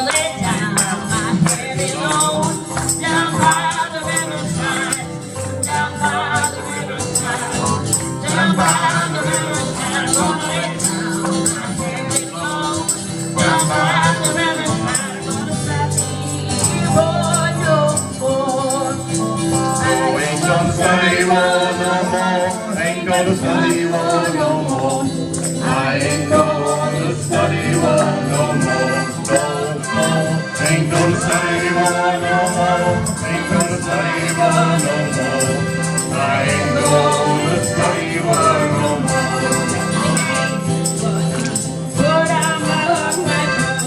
lay down my heavy load down by the riverside, down by the riverside, down by the riverside. I'm gonna lay down my heavy load down by the riverside. I'm gonna stop here for no more. Ain't gonna study war no more. Ain't gonna study war no more. I ain't gonna study war no more. No more. Ain't gonna study war no more. Ain't gonna study war no more. I ain't gonna study war no more. Put out my hook right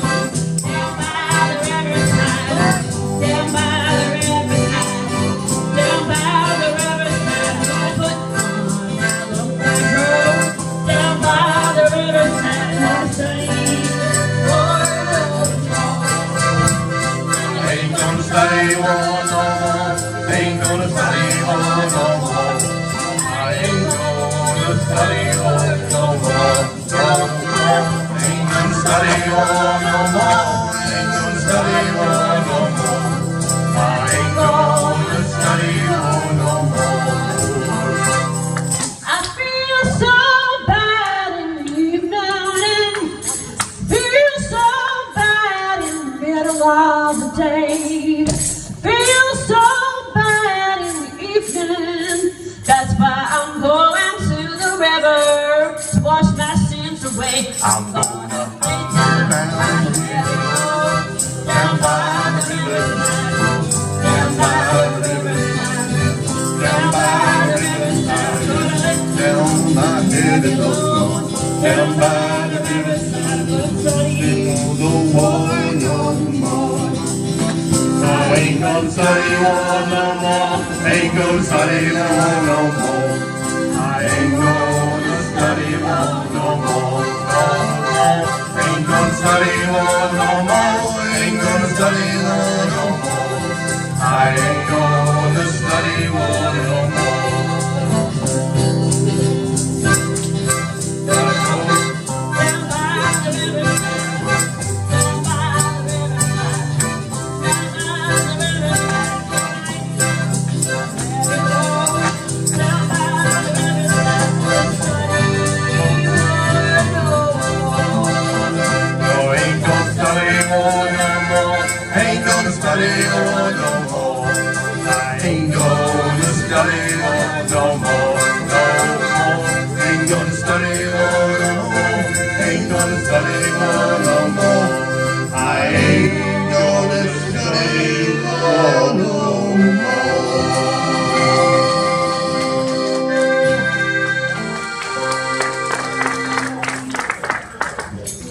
down by the riverside, down by the riverside, down by the riverside. Put on my hook right down by the riverside. I'm saying, Ain't gonna study war no more. Ain't gonna study war no more. I ain't gonna study war no more. No more. Ain't gonna study war no more. Ain't gonna study war no more. I ain't gonna study war no more. I feel so bad in the evening, feel so bad in the middle of the day, feel so bad in the evening. That's why I'm going to the river to wash my sins away. I'm gonna lay down my heavy load down by the riverside, down by the riverside, down by the riverside. Gonna lay down my head and low. down by the riverside. Gonna study No war no more. I ain't gonna study war no more. Ain't gonna study war no more. I ain't gonna study war no more. No more. Ain't gonna study war no more. Ain't gonna study war no more. I ain't gonna study war no more. down by the riverside, down by the riverside, down by the riverside. Down by the riverside, gonna study No, ain't gonna study war no more. Ain't gonna study war no more. I ain't gonna study war no more.